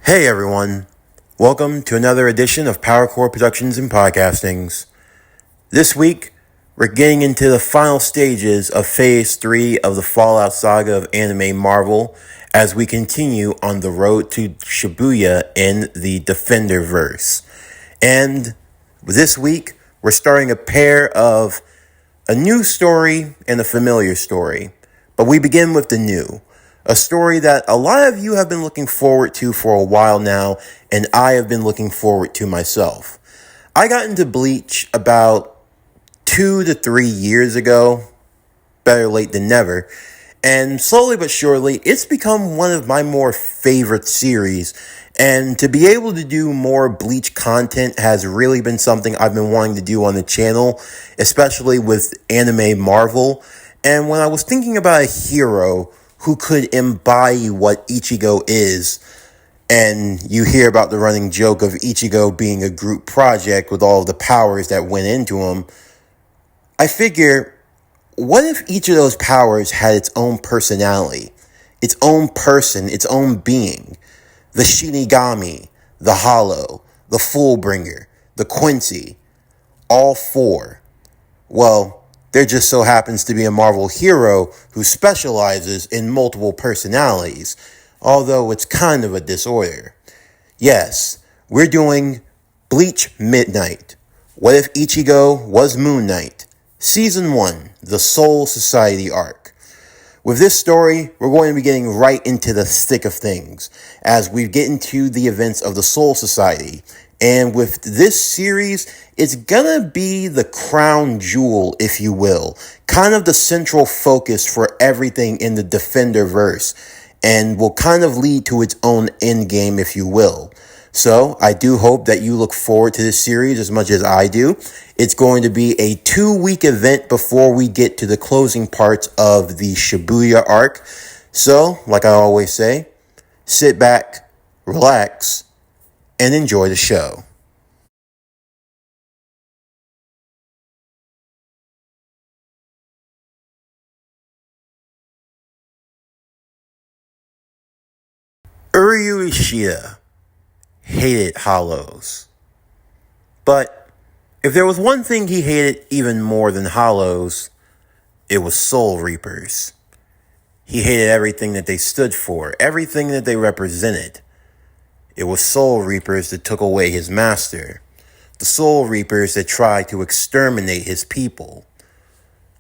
Hey everyone, welcome to another edition of PowerCore Productions and Podcastings. This week, we're getting into the final stages of Phase 3 of the Fallout Saga of Anime Marvel as we continue on the road to Shibuya in the Defenderverse. And this week, we're starting a pair of a new story and a familiar story. But we begin with the new. A story that a lot of you have been looking forward to for a while now, and I have been looking forward to myself. I got into Bleach about 2 to 3 years ago, better late than never, and slowly but surely, it's become one of my more favorite series, and to be able to do more Bleach content has really been something I've been wanting to do on the channel, especially with Anime Marvel. And when I was thinking about a hero who could embody what Ichigo is, and you hear about the running joke of Ichigo being a group project with all of the powers that went into him, I figure, what if each of those powers had its own personality, its own person, its own being? The Shinigami, the Hollow, the Fullbringer, the Quincy, all four. Well, there just so happens to be a Marvel hero who specializes in multiple personalities, although it's kind of a disorder. Yes, we're doing Bleach Midnight. What if Ichigo was MoonKnight? Season 1, the Soul Society arc. With this story, we're going to be getting right into the thick of things as we get into the events of the Soul Society. And with this series, it's gonna be the crown jewel, if you will. Kind of the central focus for everything in the Defenderverse. And will kind of lead to its own endgame, if you will. So, I do hope that you look forward to this series as much as I do. It's going to be a 2-week event before we get to the closing parts of the Shibuya arc. So, like I always say, sit back, relax, and enjoy the show. Uryu Ishida hated hollows. But if there was one thing he hated even more than hollows, it was soul reapers. He hated everything that they stood for, everything that they represented. It was soul reapers that took away his master. The soul reapers that tried to exterminate his people.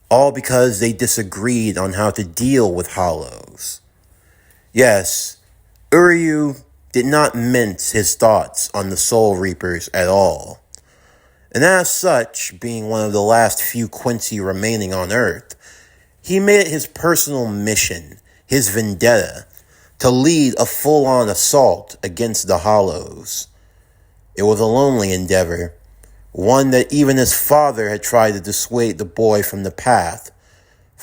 All because they disagreed on how to deal with hollows. Yes, Uryu did not mince his thoughts on the soul reapers at all. And as such, being one of the last few Quincy remaining on Earth, he made it his personal mission, his vendetta, to lead a full-on assault against the Hollows. It was a lonely endeavor, one that even his father had tried to dissuade the boy from the path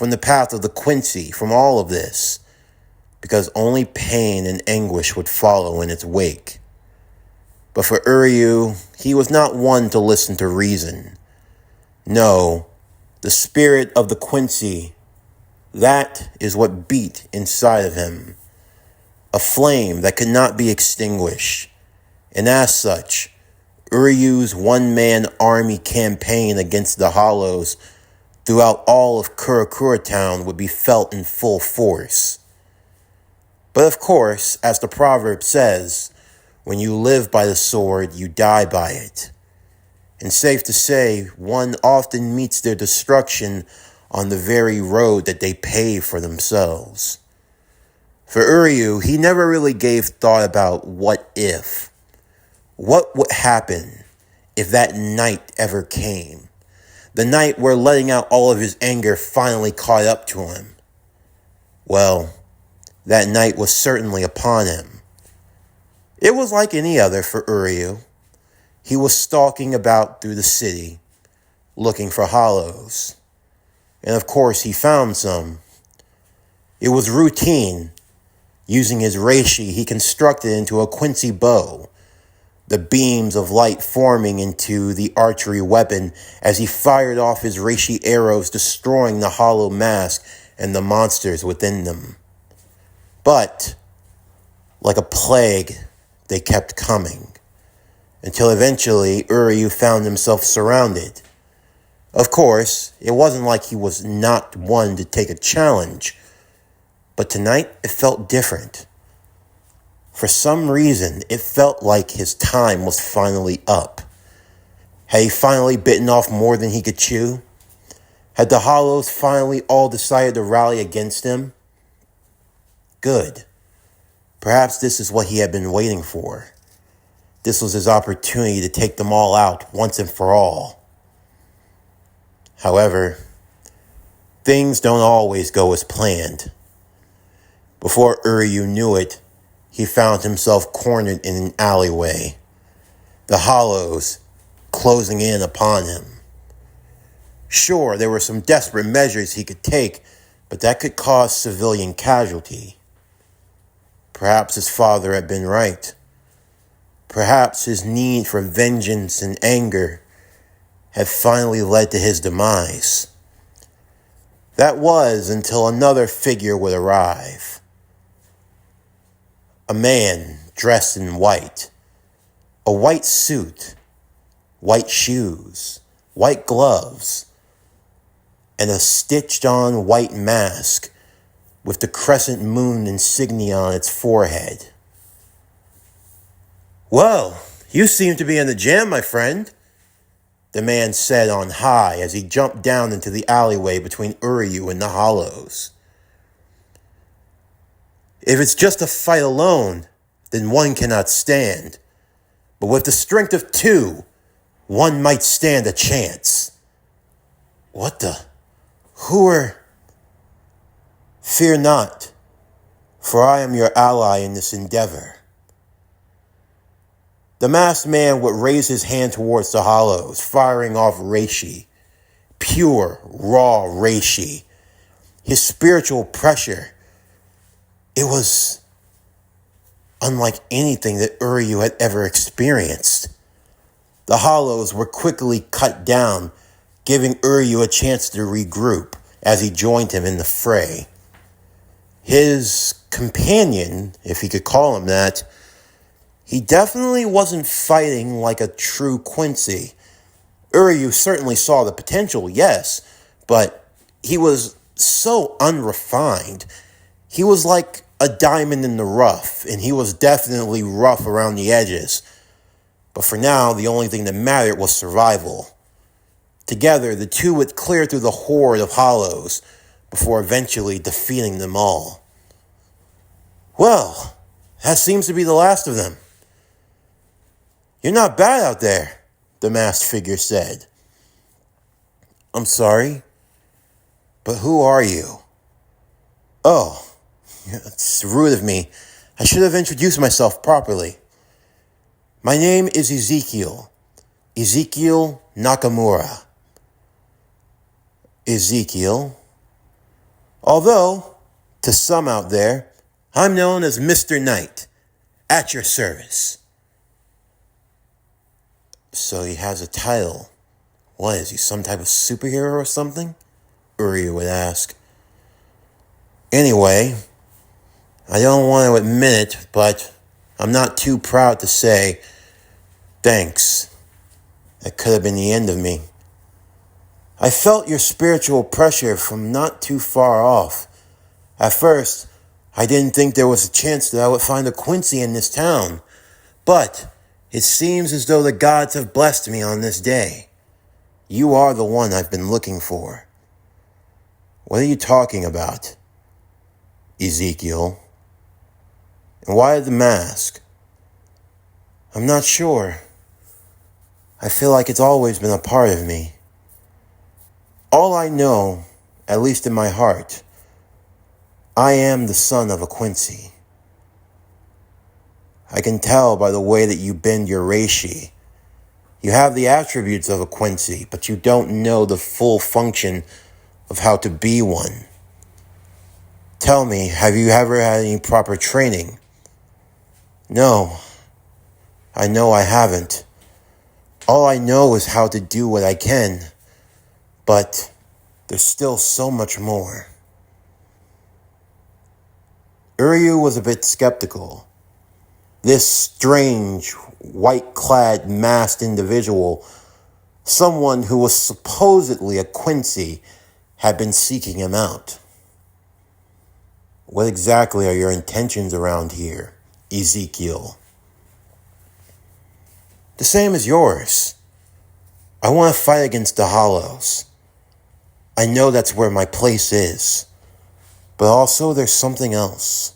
of the Quincy, from all of this, because only pain and anguish would follow in its wake. But for Uryu, he was not one to listen to reason. No, the spirit of the Quincy, that is what beat inside of him. A flame that could not be extinguished. And as such, Uryu's one-man army campaign against the Hollows throughout all of Kurakura Town would be felt in full force. But of course, as the proverb says, when you live by the sword, you die by it. And safe to say, one often meets their destruction on the very road that they pave for themselves. For Uryu, he never really gave thought about what if. What would happen if that night ever came? The night where letting out all of his anger finally caught up to him. Well, that night was certainly upon him. It was like any other for Uryu. He was stalking about through the city, looking for hollows. And of course, he found some. It was routine. Using his reishi, he constructed into a Quincy bow, the beams of light forming into the archery weapon as he fired off his reishi arrows, destroying the hollow mask and the monsters within them. But, like a plague, they kept coming, until eventually Uryu found himself surrounded. Of course, it wasn't like he was not one to take a challenge, but tonight it felt different. For some reason, it felt like his time was finally up. Had he finally bitten off more than he could chew? Had the Hollows finally all decided to rally against him? Good. Perhaps this is what he had been waiting for. This was his opportunity to take them all out once and for all. However, things don't always go as planned. Before Uryu knew it, he found himself cornered in an alleyway, the Hollows closing in upon him. Sure, there were some desperate measures he could take, but that could cause civilian casualty. Perhaps his father had been right. Perhaps his need for vengeance and anger had finally led to his demise. That was until another figure would arrive. A man dressed in white. A white suit, white shoes, white gloves, and a stitched-on white mask with the crescent moon insignia on its forehead. "Well, you seem to be in the jam, my friend," the man said on high as he jumped down into the alleyway between Uryu and the Hollows. "If it's just a fight alone, then one cannot stand. But with the strength of two, one might stand a chance." "What the? Who are—" "Fear not, for I am your ally in this endeavor." The masked man would raise his hand towards the Hollows, firing off reishi. Pure, raw reishi. His spiritual pressure. It was unlike anything that Uryu had ever experienced. The Hollows were quickly cut down, giving Uryu a chance to regroup as he joined him in the fray. His companion, if he could call him that, he definitely wasn't fighting like a true Quincy. Uryu certainly saw the potential, yes, but he was so unrefined. He was like a diamond in the rough, and he was definitely rough around the edges. But for now, the only thing that mattered was survival. Together, the two would clear through the horde of Hollows before eventually defeating them all. "Well, that seems to be the last of them." "You're not bad out there," the masked figure said. "I'm sorry, but who are you?" "Oh, it's rude of me. I should have introduced myself properly. My name is Ezekiel. Ezekiel Nakamura." Ezekiel. Although, to some out there, I'm known as Mr. Knight, at your service. "So he has a title. What, is he some type of superhero or something?" Uryu would ask. "Anyway, I don't want to admit it, but I'm not too proud to say thanks. That could have been the end of me. I felt your spiritual pressure from not too far off. At first, I didn't think there was a chance that I would find a Quincy in this town, but it seems as though the gods have blessed me on this day. You are the one I've been looking for." "What are you talking about, Ezekiel? And why the mask?" "I'm not sure. I feel like it's always been a part of me. All I know, at least in my heart, I am the son of a Quincy. I can tell by the way that you bend your reishi. You have the attributes of a Quincy, but you don't know the full function of how to be one. Tell me, have you ever had any proper training?" "No, I know I haven't. All I know is how to do what I can, but there's still so much more." Uryu was a bit skeptical. This strange, white-clad, masked individual, someone who was supposedly a Quincy, had been seeking him out. What exactly are your intentions around here, Ezekiel? The same as yours. I want to fight against the Hollows. I know that's where my place is. But also there's something else.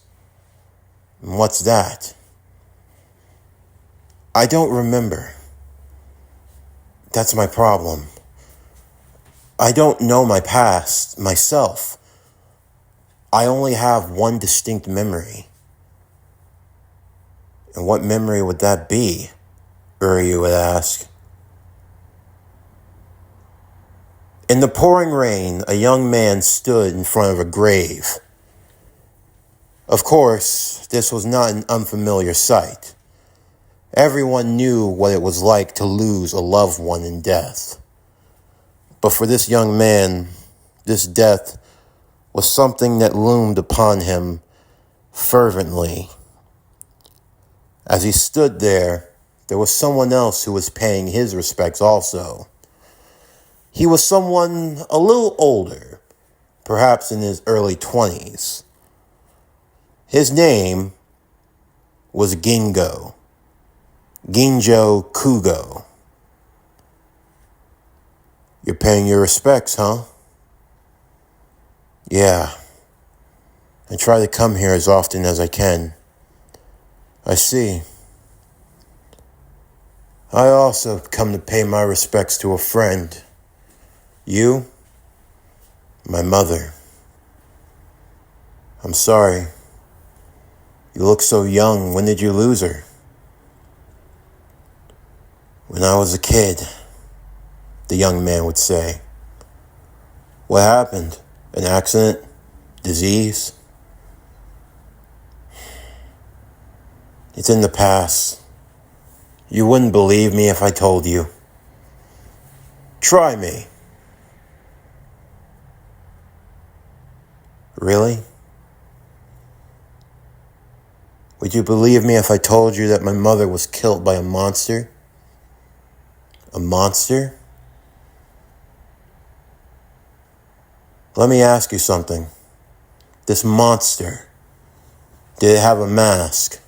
And what's that? I don't remember. That's my problem. I don't know my past, myself. I only have one distinct memory. And what memory would that be? Uryu would ask. In the pouring rain, a young man stood in front of a grave. Of course, this was not an unfamiliar sight. Everyone knew what it was like to lose a loved one in death. But for this young man, this death was something that loomed upon him fervently. As he stood there was someone else who was paying his respects also. He was someone a little older, perhaps in his early 20s. His name was Ginjo Kugo. You're paying your respects, huh? Yeah. I try to come here as often as I can. I see. I also come to pay my respects to a friend. You? My mother. I'm sorry. You look so young. When did you lose her? When I was a kid, the young man would say. What happened? An accident? Disease? It's in the past. You wouldn't believe me if I told you. Try me. Really? Would you believe me if I told you that my mother was killed by a monster? A monster? Let me ask you something. This monster, did it have a mask?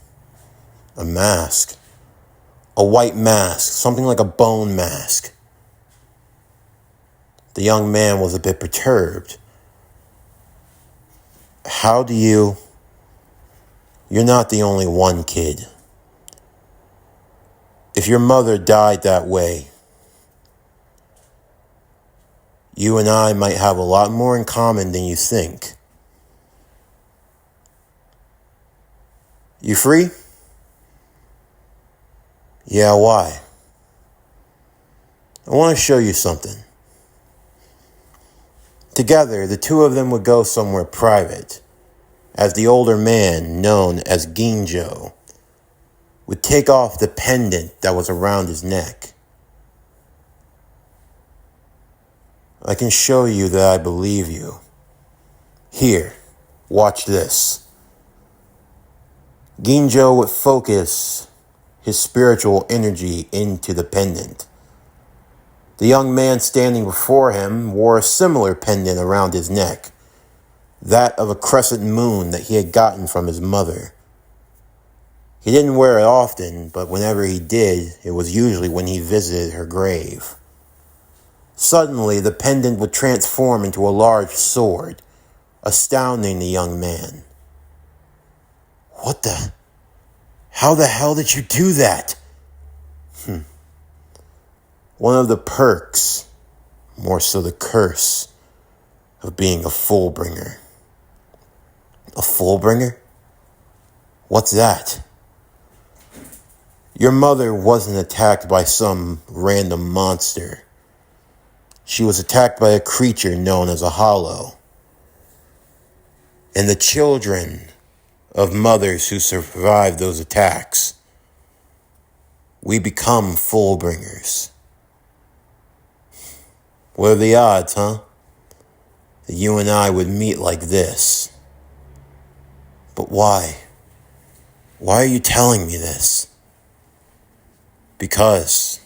A mask? A white mask, something like a bone mask. The young man was a bit perturbed. You're not the only one, kid. If your mother died that way, you and I might have a lot more in common than you think. You free? Yeah, why? I want to show you something. Together, the two of them would go somewhere private, as the older man, known as Ginjo, would take off the pendant that was around his neck. I can show you that I believe you. Here, watch this. Ginjo would focus his spiritual energy into the pendant. The young man standing before him wore a similar pendant around his neck, that of a crescent moon that he had gotten from his mother. He didn't wear it often, but whenever he did, it was usually when he visited her grave. Suddenly, the pendant would transform into a large sword, astounding the young man. How the hell did you do that? One of the perks, more so the curse, of being a Fullbringer. A Fullbringer? What's that? Your mother wasn't attacked by some random monster. She was attacked by a creature known as a Hollow. And the children of mothers who survived those attacks, we become Fullbringers. What are the odds, huh? That you and I would meet like this. But why? Why are you telling me this? Because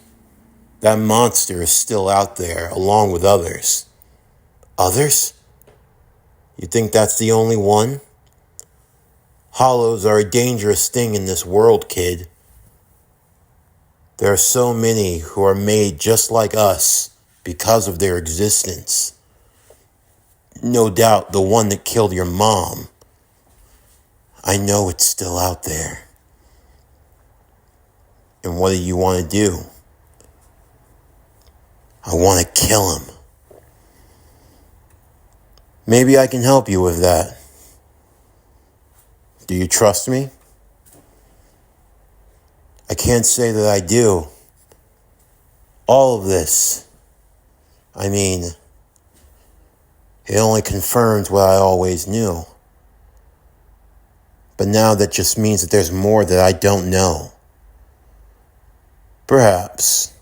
that monster is still out there along with others. Others? You think that's the only one? Hollows are a dangerous thing in this world, kid. There are so many who are made just like us because of their existence. No doubt the one that killed your mom. I know it's still out there. And what do you want to do? I want to kill him. Maybe I can help you with that. Do you trust me? I can't say that I do. All of this, it only confirms what I always knew. But now that just means that there's more that I don't know. Perhaps.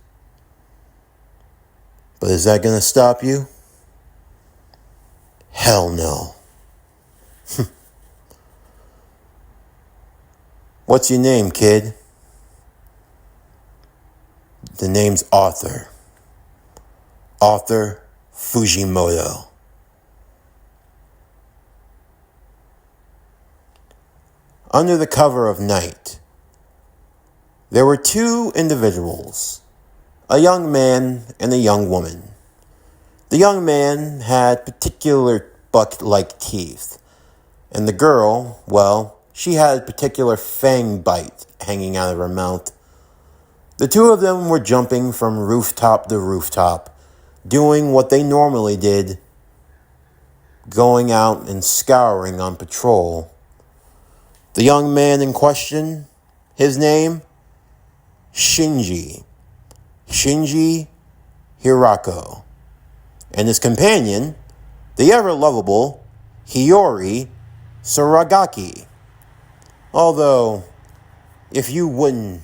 But is that going to stop you? Hell no. What's your name, kid? The name's Arthur. Arthur Fujimoto. Under the cover of night, there were two individuals, a young man and a young woman. The young man had particular buck-like teeth, and the girl, well, she had a particular fang bite hanging out of her mouth. The two of them were jumping from rooftop to rooftop, doing what they normally did, going out and scouring on patrol. The young man in question, his name, Shinji Hirako, and his companion, the ever-lovable Hiyori Suragaki. Although, if you wouldn't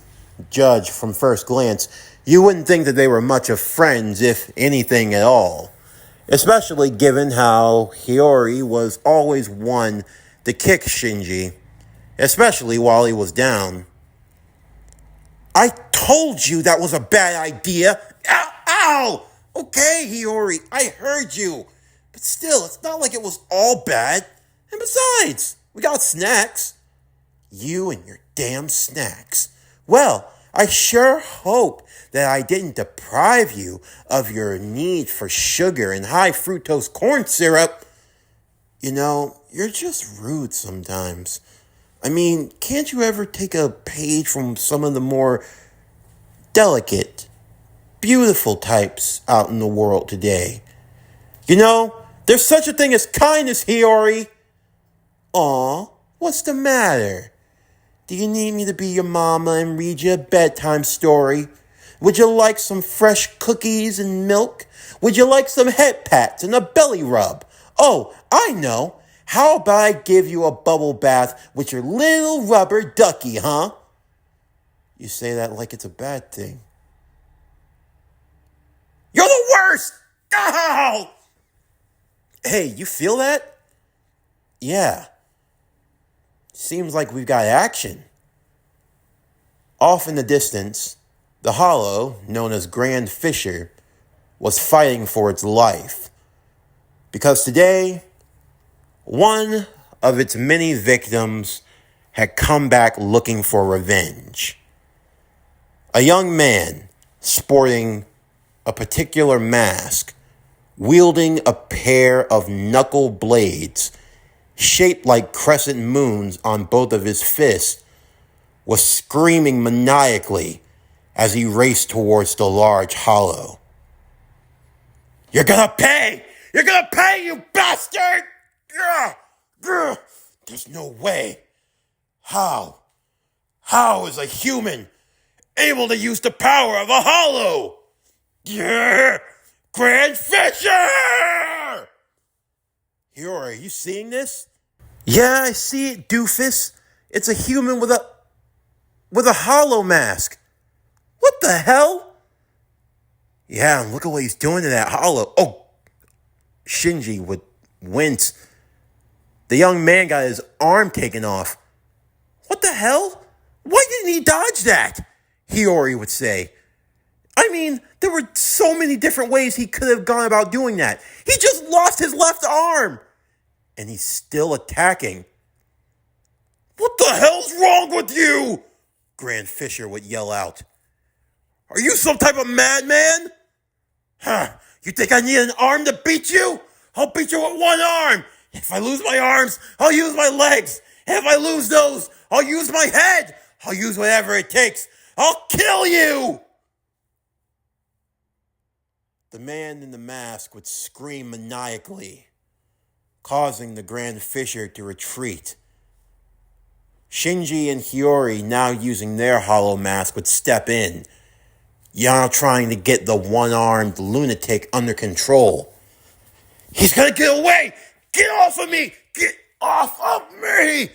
judge from first glance, you wouldn't think that they were much of friends, if anything at all. Especially given how Hiyori was always one to kick Shinji, especially while he was down. I told you that was a bad idea. Ow! Ow! Okay, Hiyori, I heard you. But still, it's not like it was all bad. And besides, we got snacks. You and your damn snacks. Well, I sure hope that I didn't deprive you of your need for sugar and high fructose corn syrup. You know, you're just rude sometimes. Can't you ever take a page from some of the more delicate, beautiful types out in the world today? You know, there's such a thing as kindness, Hiyori. Aw, what's the matter? Do you need me to be your mama and read you a bedtime story? Would you like some fresh cookies and milk? Would you like some head pats and a belly rub? Oh, I know. How about I give you a bubble bath with your little rubber ducky, huh? You say that like it's a bad thing. You're the worst! Ow! Hey, you feel that? Yeah. Seems like we've got action. Off in the distance, the hollow, known as Grand Fisher, was fighting for its life. Because today, one of its many victims had come back looking for revenge. A young man sporting a particular mask, wielding a pair of knuckle blades shaped like crescent moons on both of his fists, was screaming maniacally as he raced towards the large hollow. You're gonna pay! You're gonna pay, you bastard! There's no way. How? How is a human able to use the power of a hollow? Yeah! Grand Fisher! Hiyori, are you seeing this? Yeah, I see it, doofus. It's a human with a hollow mask. What the hell? Yeah, and look at what he's doing to that hollow. Oh, Shinji would wince. The young man got his arm taken off. What the hell? Why didn't he dodge that? Hiyori would say. I mean, there were so many different ways he could have gone about doing that. He just lost his left arm. And he's still attacking. What the hell's wrong with you? Grand Fisher would yell out. Are you some type of madman? Huh? You think I need an arm to beat you? I'll beat you with one arm. If I lose my arms, I'll use my legs. If I lose those, I'll use my head. I'll use whatever it takes. I'll kill you! The man in the mask would scream maniacally, causing the Grand Fisher to retreat. Shinji and Hiyori, now using their hollow mask, would step in, now trying to get the one-armed lunatic under control. He's gonna get away! Get off of me! Get off of me!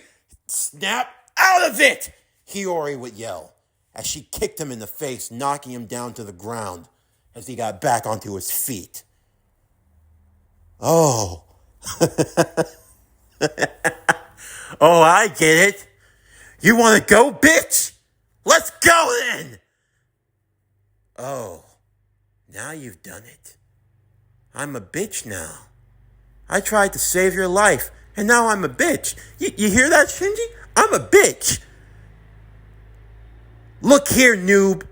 Snap out of it! Hiyori would yell as she kicked him in the face, knocking him down to the ground as he got back onto his feet. Oh. Oh, I get it. You want to go, bitch? Let's go then! Oh, now you've done it. I'm a bitch now. I tried to save your life, and now I'm a bitch. You hear that, Shinji? I'm a bitch. Look here, noob.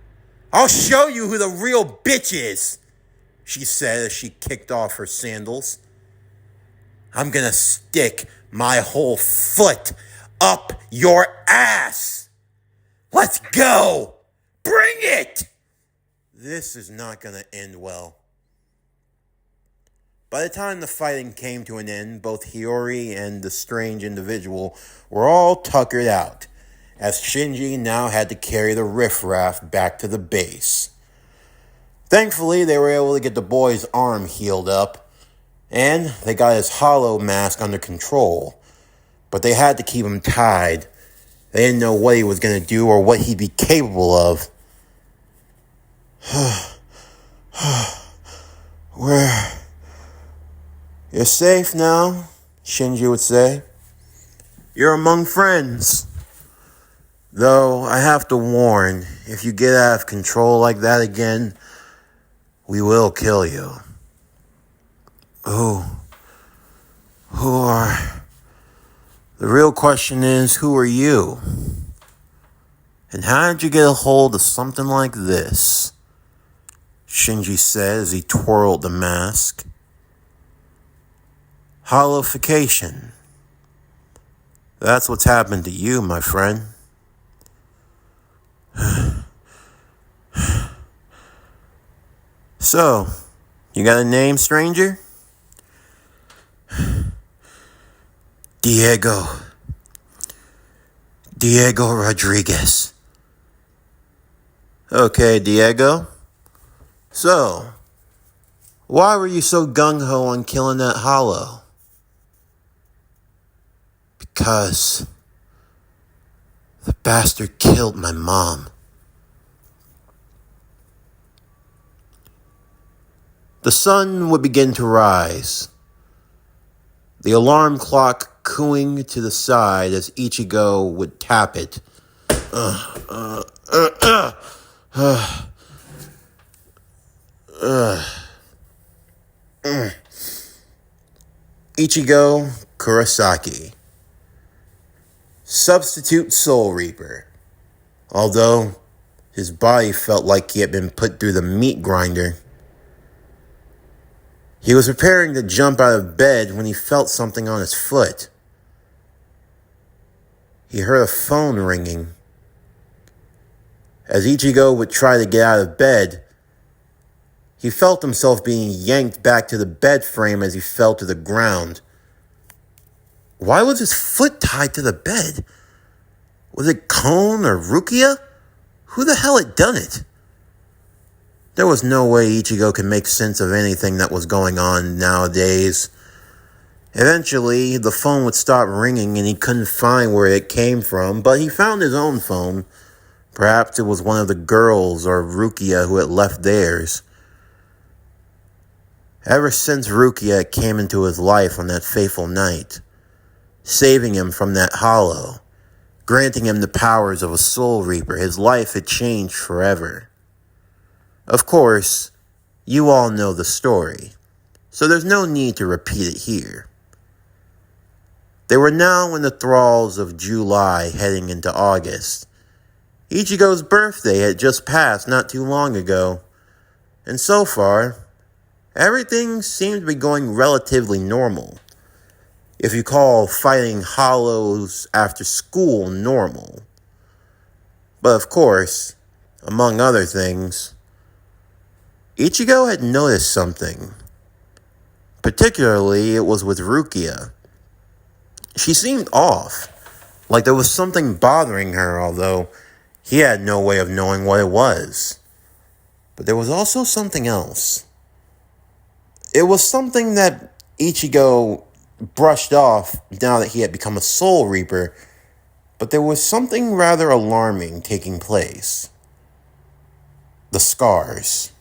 I'll show you who the real bitch is, she said as she kicked off her sandals. I'm gonna stick my whole foot up your ass. Let's go. Bring it. This is not gonna end well. By the time the fighting came to an end, both Hiyori and the strange individual were all tuckered out, as Shinji now had to carry the riffraff back to the base. Thankfully, they were able to get the boy's arm healed up, and they got his hollow mask under control, but they had to keep him tied. They didn't know what he was going to do or what he'd be capable of. You're safe now, Shinji would say. You're among friends. Though, I have to warn, if you get out of control like that again, we will kill you. Who are... The real question is, who are you? And how did you get a hold of something like this? Shinji said as he twirled the mask. Hollowification. That's what's happened to you, my friend. So, you got a name, stranger? Diego Rodriguez. Okay, Diego. So, why were you so gung-ho on killing that hollow? Because the bastard killed my mom. The sun would begin to rise, the alarm clock cooing to the side as Ichigo would tap it. Ichigo Kurosaki, substitute Soul Reaper. Although his body felt like he had been put through the meat grinder. He was preparing to jump out of bed when he felt something on his foot. He heard a phone ringing. As Ichigo would try to get out of bed, he felt himself being yanked back to the bed frame as he fell to the ground. Why was his foot tied to the bed? Was it Kon or Rukia? Who the hell had done it? There was no way Ichigo could make sense of anything that was going on nowadays. Eventually, the phone would stop ringing and he couldn't find where it came from, but he found his own phone. Perhaps it was one of the girls or Rukia who had left theirs. Ever since Rukia came into his life on that fateful night, saving him from that hollow, granting him the powers of a Soul Reaper. His life had changed forever. Of course, you all know the story, so there's no need to repeat it here. They were now in the thralls of July heading into August. Ichigo's birthday had just passed not too long ago, and so far, everything seemed to be going relatively normal. If you call fighting hollows after school normal. But of course, among other things, Ichigo had noticed something. Particularly, it was with Rukia. She seemed off, like there was something bothering her, although he had no way of knowing what it was. But there was also something else. It was something that Ichigo brushed off now that he had become a Soul Reaper, but there was something rather alarming taking place. The scars.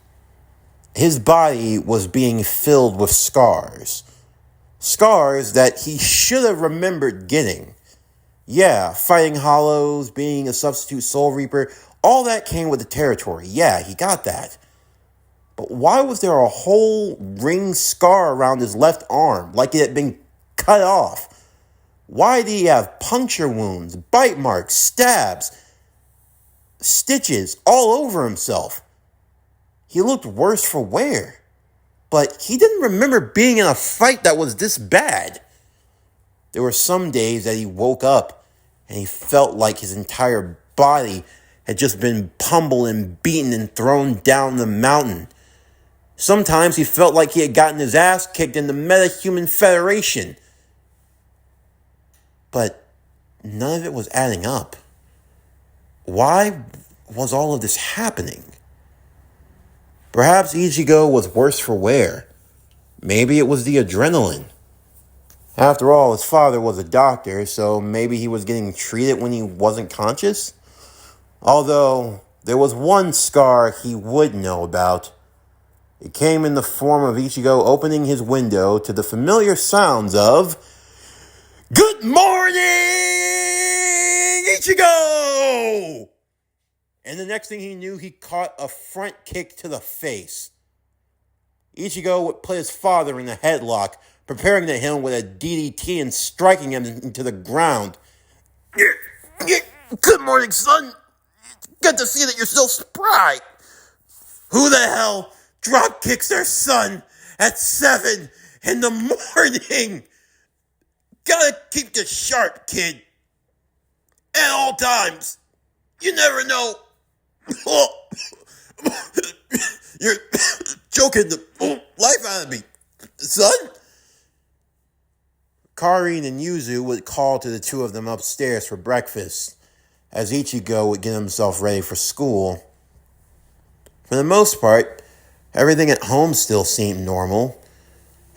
His body was being filled with scars. Scars that he should have remembered getting. Yeah, fighting hollows, being a substitute Soul Reaper, all that came with the territory. Yeah, he got that. But why was there a whole ring scar around his left arm, like it had been cut off? Why did he have puncture wounds, bite marks, stabs, stitches all over himself? He looked worse for wear. But he didn't remember being in a fight that was this bad. There were some days that he woke up and he felt like his entire body had just been pummeled and beaten and thrown down the mountain. Sometimes he felt like he had gotten his ass kicked in the Metahuman Federation. But none of it was adding up. Why was all of this happening? Perhaps Ichigo was worse for wear. Maybe it was the adrenaline. After all, his father was a doctor, so maybe he was getting treated when he wasn't conscious? Although, there was one scar he would know about. It came in the form of Ichigo opening his window to the familiar sounds of "Good morning, Ichigo!" And the next thing he knew, he caught a front kick to the face. Ichigo would put his father in a headlock, preparing to hit him with a DDT and striking him into the ground. "Good morning, son. Good to see that you're still spry. Who the hell drop kicks their son at 7 in the morning? Gotta keep you sharp, kid. At all times. You never know." "You're choking the life out of me, son." Karin and Yuzu would call to the two of them upstairs for breakfast, as Ichigo would get himself ready for school. For the most part, everything at home still seemed normal.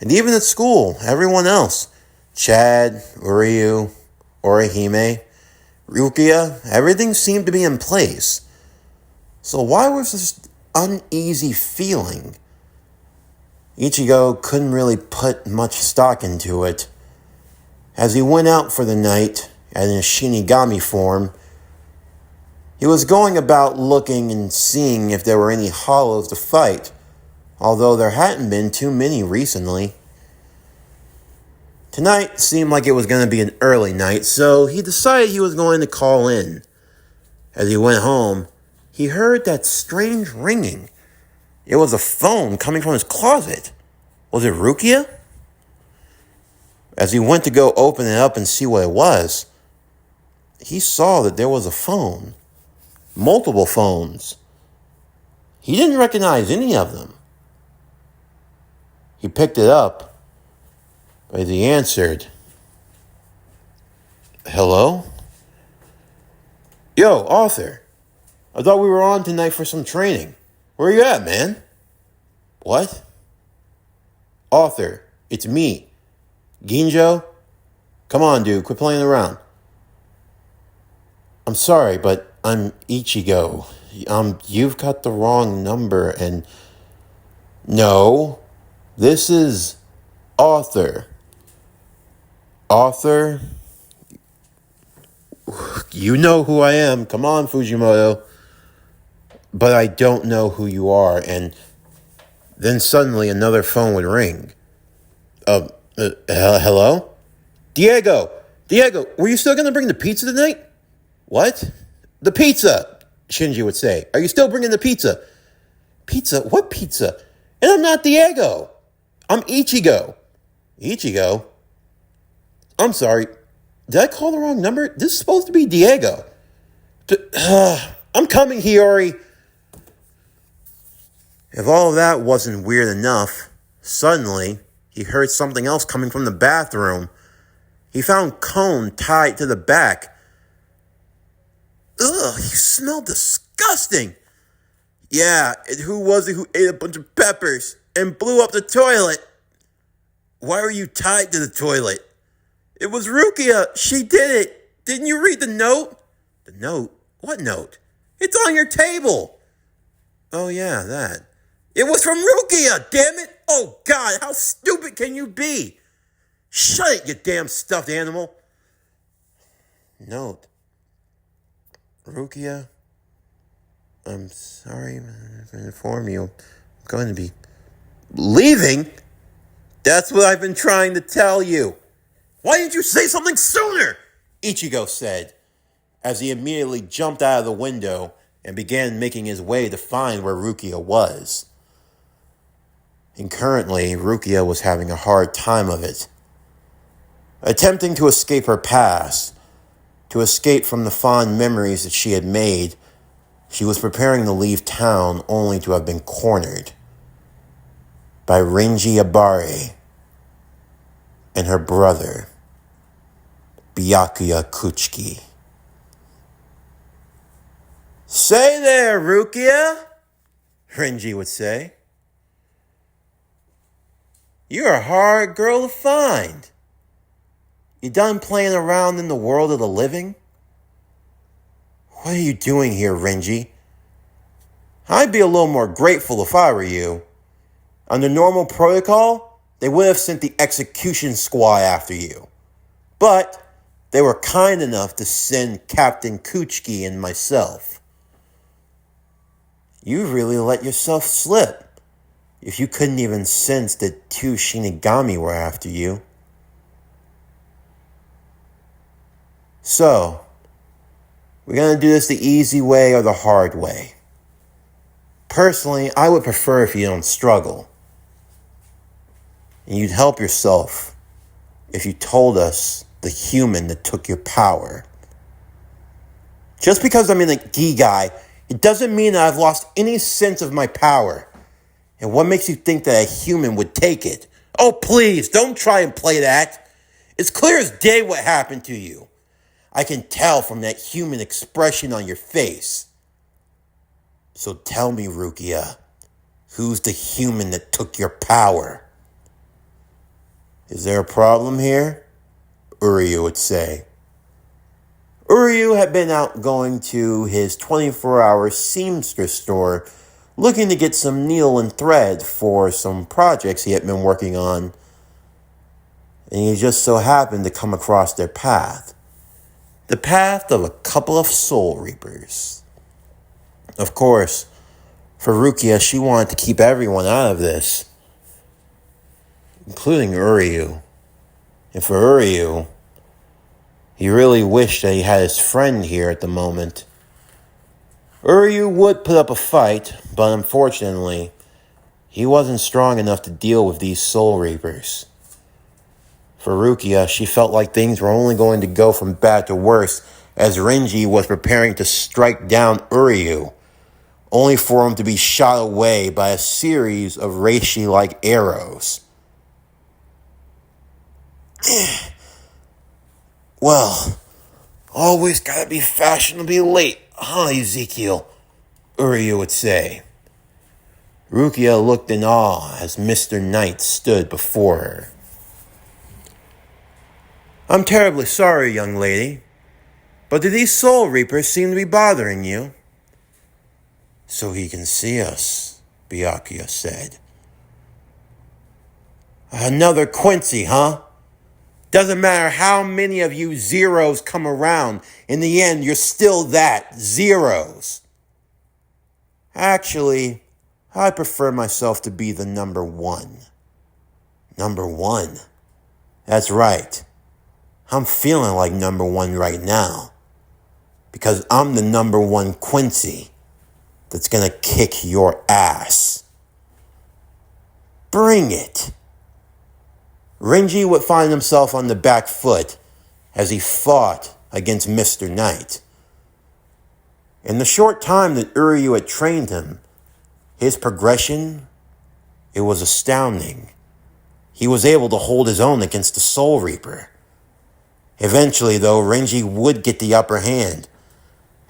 And even at school, everyone else, Chad, Uryu, Orihime, Rukia, everything seemed to be in place. So why was this uneasy feeling? Ichigo couldn't really put much stock into it. As he went out for the night, in his Shinigami form, he was going about looking and seeing if there were any hollows to fight, although there hadn't been too many recently. Tonight seemed like it was going to be an early night, so he decided he was going to call in. As he went home, he heard that strange ringing. It was a phone coming from his closet. Was it Rukia? As he went to go open it up and see what it was, he saw that there was a phone. Multiple phones. He didn't recognize any of them. He picked it up, but as he answered, "Hello? Yo, Arthur. I thought we were on tonight for some training. Where you at, man?" "What?" "Arthur, it's me. Ginjo? Come on, dude, quit playing around." "I'm sorry, but I'm Ichigo. You've got the wrong number and..." "No, this is Arthur." "Arthur? You know who I am. Come on, Fujimoto. But I don't know who you are. And then suddenly another phone would ring. Hello? Diego, were you still going to bring the pizza tonight? What? The pizza, Shinji would say. Are you still bringing the pizza? Pizza? What pizza? And I'm not Diego. I'm Ichigo. Ichigo? I'm sorry. Did I call the wrong number? This is supposed to be Diego. I'm coming, Hiyori. If all of that wasn't weird enough, suddenly he heard something else coming from the bathroom. He found Cone tied to the back. Ugh, he smelled disgusting. Yeah, and who was it who ate a bunch of peppers and blew up the toilet? Why were you tied to the toilet? It was Rukia. She did it. Didn't you read the note? The note? What note? It's on your table. Oh, yeah, that. It was from Rukia, damn it. Oh, God, how stupid can you be? Shut it, you damn stuffed animal. Note. Rukia, I'm sorry to inform you. I'm going to be leaving? That's what I've been trying to tell you. Why didn't you say something sooner? Ichigo said, as he immediately jumped out of the window and began making his way to find where Rukia was. And currently, Rukia was having a hard time of it. Attempting to escape her past, to escape from the fond memories that she had made, she was preparing to leave town only to have been cornered by Renji Abare and her brother, Byakuya Kuchiki. Say there, Rukia, Renji would say. You're a hard girl to find. You done playing around in the world of the living? What are you doing here, Renji? I'd be a little more grateful if I were you. Under normal protocol, they would have sent the execution squad after you. But they were kind enough to send Captain Kuchiki and myself. You really let yourself slip if you couldn't even sense that two Shinigami were after you. So, we're going to do this the easy way or the hard way. Personally, I would prefer if you don't struggle. And you'd help yourself if you told us the human that took your power. Just because I'm in a gi guy, it doesn't mean that I've lost any sense of my power. And what makes you think that a human would take it? Oh, please, don't try and play that. It's clear as day what happened to you. I can tell from that human expression on your face. So tell me, Rukia, who's the human that took your power? Is there a problem here? Uryu would say. Uryu had been out going to his 24-hour seamstress store looking to get some needle and thread for some projects he had been working on. And he just so happened to come across their path. The path of a couple of soul reapers. Of course, for Rukia, she wanted to keep everyone out of this, including Uryu. And for Uryu, he really wished that he had his friend here at the moment. Uryu would put up a fight, but unfortunately, he wasn't strong enough to deal with these soul reapers. For Rukia, she felt like things were only going to go from bad to worse as Renji was preparing to strike down Uryu, only for him to be shot away by a series of reishi-like arrows. Well, always gotta be fashionably late, huh, Ezekiel? Uryu would say. Rukia looked in awe as Mr. Knight stood before her. I'm terribly sorry, young lady, but do these soul reapers seem to be bothering you? So he can see us, Byakuya said. Another Quincy, huh? Doesn't matter how many of you zeros come around, in the end, you're still that, zeros. Actually, I prefer myself to be the number one. Number one? That's right. I'm feeling like number one right now. Because I'm the number one Quincy that's gonna kick your ass. Bring it. Renji would find himself on the back foot as he fought against Mr. Knight. In the short time that Uryu had trained him, his progression, it was astounding. He was able to hold his own against the Soul Reaper. Eventually, though, Renji would get the upper hand,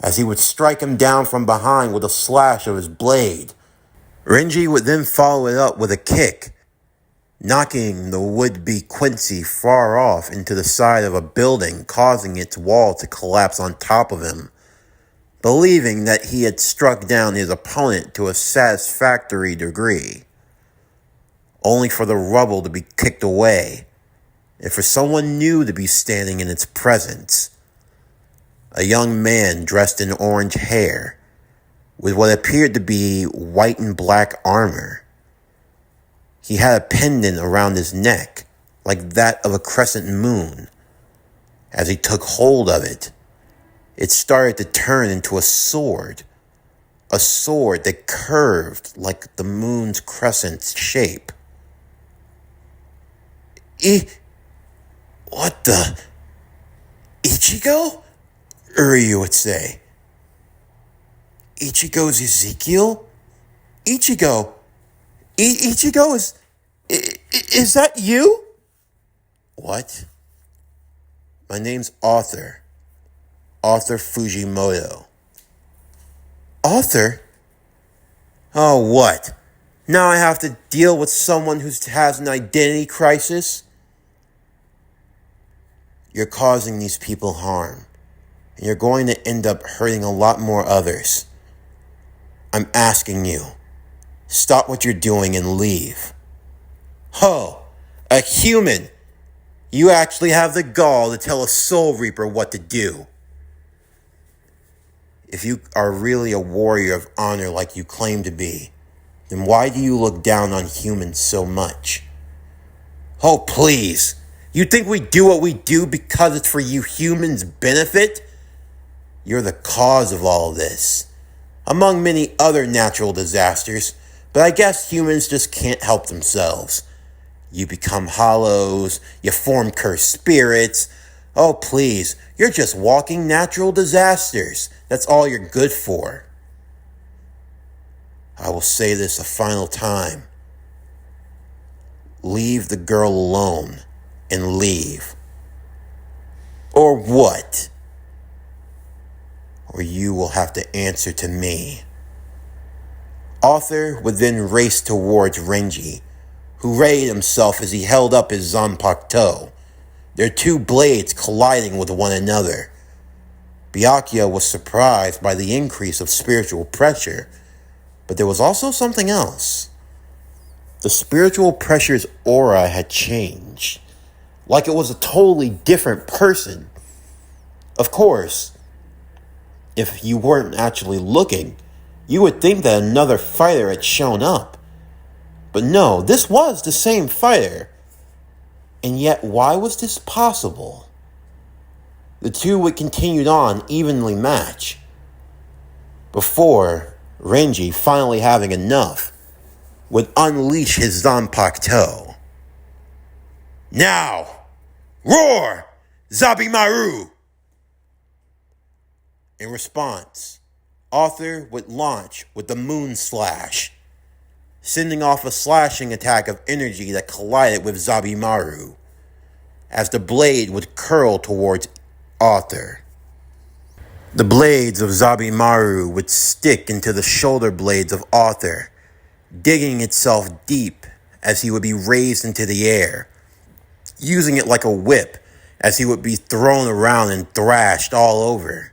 as he would strike him down from behind with a slash of his blade. Renji would then follow it up with a kick, knocking the would-be Quincy far off into the side of a building, causing its wall to collapse on top of him. Believing that he had struck down his opponent to a satisfactory degree, only for the rubble to be kicked away, and for someone new to be standing in its presence. A young man dressed in orange hair, with what appeared to be white and black armor. He had a pendant around his neck, like that of a crescent moon. As he took hold of it, it started to turn into a sword that curved like the moon's crescent shape. What the? Ichigo? Uryu would say. Ichigo's Ezekiel? Ichigo is that you? What? My name's Arthur Fujimoto. Arthur? Oh, what? Now I have to deal with someone who has an identity crisis? You're causing these people harm, and you're going to end up hurting a lot more others. I'm asking you, stop what you're doing and leave. Oh, a human! You actually have the gall to tell a Soul Reaper what to do. If you are really a warrior of honor like you claim to be, then why do you look down on humans so much? Oh, please. You think we do what we do because it's for you humans' benefit? You're the cause of all of this, among many other natural disasters, but I guess humans just can't help themselves. You become hollows, you form cursed spirits. Oh, please, you're just walking natural disasters. That's all you're good for. I will say this a final time. Leave the girl alone and leave. Or what? Or you will have to answer to me. Arthur would then race towards Renji, who readied himself as he held up his Zanpakuto, their two blades colliding with one another. Byakuya was surprised by the increase of spiritual pressure, but there was also something else. The spiritual pressure's aura had changed, like it was a totally different person. Of course, if you weren't actually looking, you would think that another fighter had shown up. But no, this was the same fighter. And yet, why was this possible? The two would continue on evenly match, before Renji, finally having enough, would unleash his Zanpakuto. Now! Roar! Zabimaru! In response, Arthur would launch with the Moon Slash, sending off a slashing attack of energy that collided with Zabimaru, as the blade would curl towards Arthur. The blades of Zabimaru would stick into the shoulder blades of Arthur, digging itself deep as he would be raised into the air, using it like a whip as he would be thrown around and thrashed all over.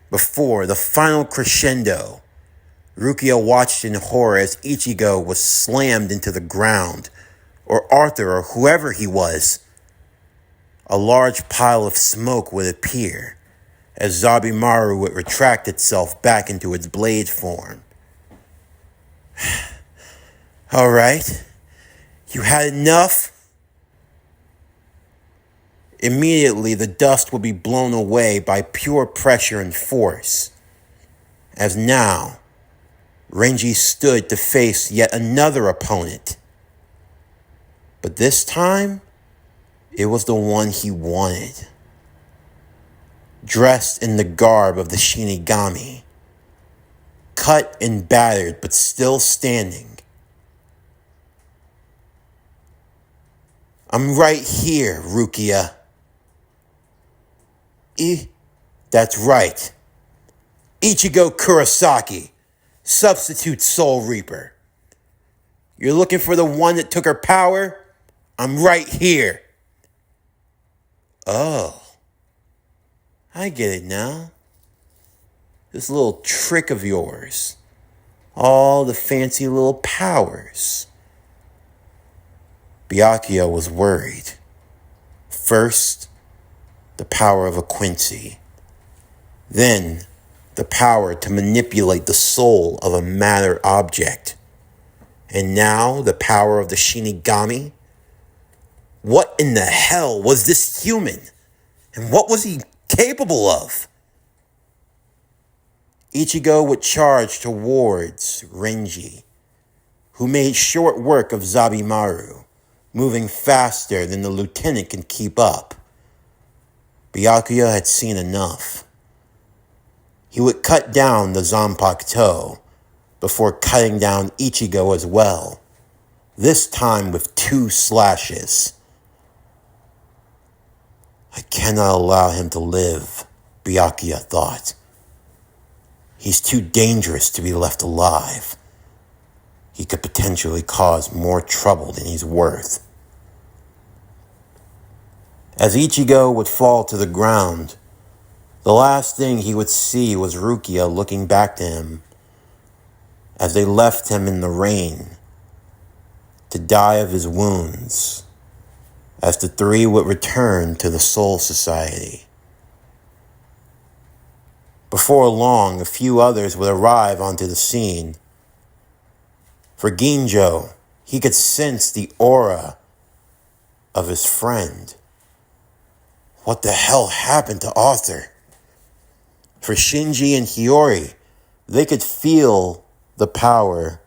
Before the final crescendo, Rukia watched in horror as Ichigo was slammed into the ground, or Arthur or whoever he was A large pile of smoke would appear as Zabimaru would retract itself back into its blade form. All right, you had enough? Immediately, the dust would be blown away by pure pressure and force, as now, Renji stood to face yet another opponent. But this time, it was the one he wanted. Dressed in the garb of the Shinigami, cut and battered but still standing. I'm right here, Rukia. That's right. Ichigo Kurosaki, substitute Soul Reaper. You're looking for the one that took her power? I'm right here. Oh, I get it now. This little trick of yours. All the fancy little powers. Byakuya was worried. First, the power of a Quincy. Then, the power to manipulate the soul of a matter object. And now, the power of the Shinigami? What in the hell was this human? And what was he capable of? Ichigo would charge towards Renji, who made short work of Zabimaru, moving faster than the lieutenant can keep up. Byakuya had seen enough. He would cut down the Zanpakuto before cutting down Ichigo as well, this time with 2 slashes. I cannot allow him to live, Byakuya thought. He's too dangerous to be left alive. He could potentially cause more trouble than he's worth. As Ichigo would fall to the ground, the last thing he would see was Rukia looking back to him as they left him in the rain to die of his wounds, as the 3 would return to the Soul Society. Before long, a few others would arrive onto the scene. For Ginjo, he could sense the aura of his friend. What the hell happened to Arthur? For Shinji and Hiyori, they could feel the power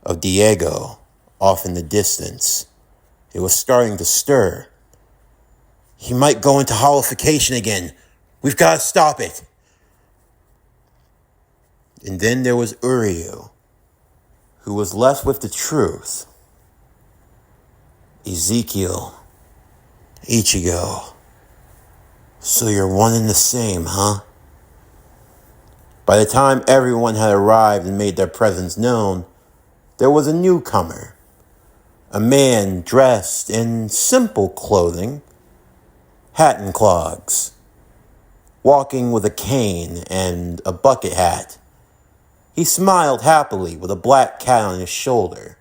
of Diego off in the distance. It was starting to stir. He might go into holification again. We've got to stop it. And then there was Uryu, who was left with the truth. Ezekiel, Ichigo. So you're one and the same, huh? By the time everyone had arrived and made their presence known, there was a newcomer. A man dressed in simple clothing, hat and clogs, walking with a cane and a bucket hat. He smiled happily with a black cat on his shoulder.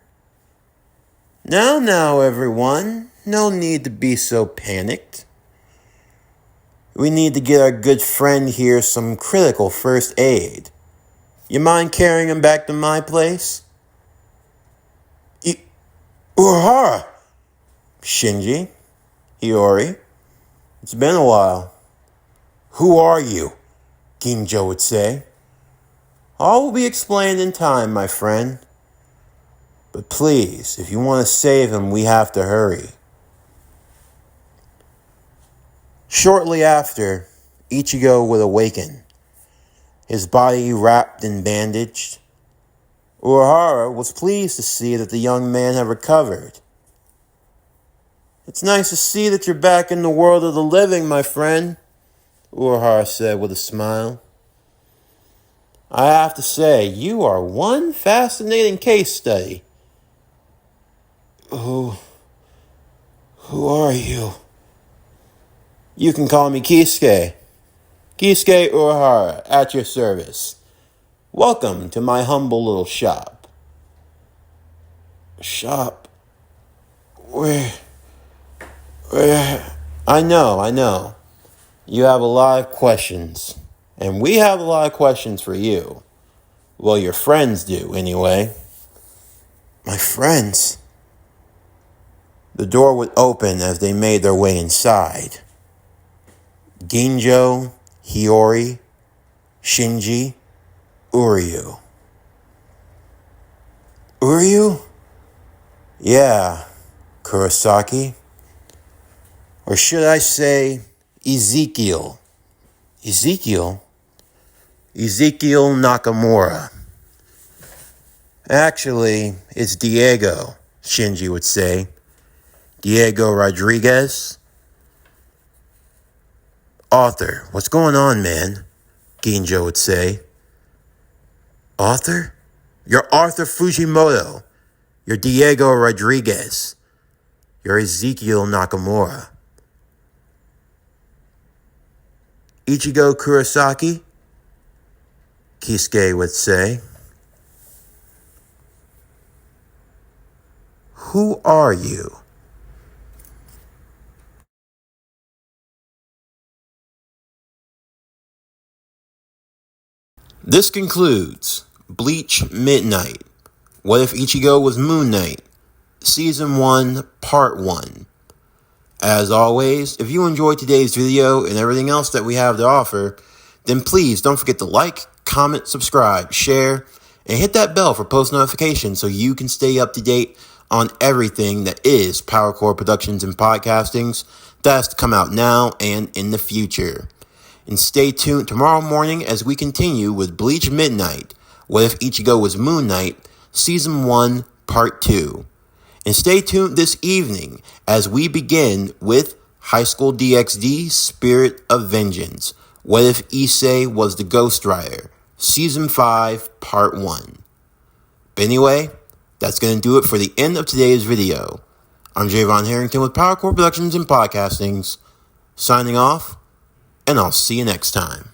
Now, everyone, no need to be so panicked. We need to get our good friend here some critical first aid. You mind carrying him back to my place? Urahara! Shinji, Hiyori, it's been a while. Who are you? Ginjo would say. All will be explained in time, my friend. But please, if you want to save him, we have to hurry. Shortly after, Ichigo would awaken, his body wrapped and bandaged. Urahara was pleased to see that the young man had recovered. It's nice to see that you're back in the world of the living, my friend, Urahara said with a smile. I have to say, you are one fascinating case study. Who are you? You can call me Kisuke. Kisuke Urahara, at your service. Welcome to my humble little shop. Shop? Where I know. You have a lot of questions. And we have a lot of questions for you. Well, your friends do, anyway. My friends? The door would open as they made their way inside. Ginjo, Hiyori, Shinji, Uryu. Uryu? Yeah, Kurosaki. Or should I say, Ezekiel? Ezekiel? Ezekiel Nakamura. Actually, it's Diego, Shinji would say. Diego Rodriguez. Arthur, what's going on, man? Ginjo would say. Arthur? You're Arthur Fujimoto. You're Diego Rodriguez. You're Ezekiel Nakamura. Ichigo Kurosaki? Kisuke would say. Who are you? This concludes Bleach Midnight. What if Ichigo was MoonKnight? Season 1, Part 1. As always, if you enjoyed today's video and everything else that we have to offer, then please don't forget to like, comment, subscribe, share, and hit that bell for post notifications so you can stay up to date on everything that is PowerCore Productions and Podcastings that has to come out now and in the future. And stay tuned tomorrow morning as we continue with Bleach Midnight, What If Ichigo Was MoonKnight, Season 1, Part 2. And stay tuned this evening as we begin with High School DxD, Spirit of Vengeance. What if Issei was the Ghost Rider? Season 5, Part 1. But anyway, that's going to do it for the end of today's video. I'm Javon Harrington with PowerCore Productions and Podcastings, signing off, and I'll see you next time.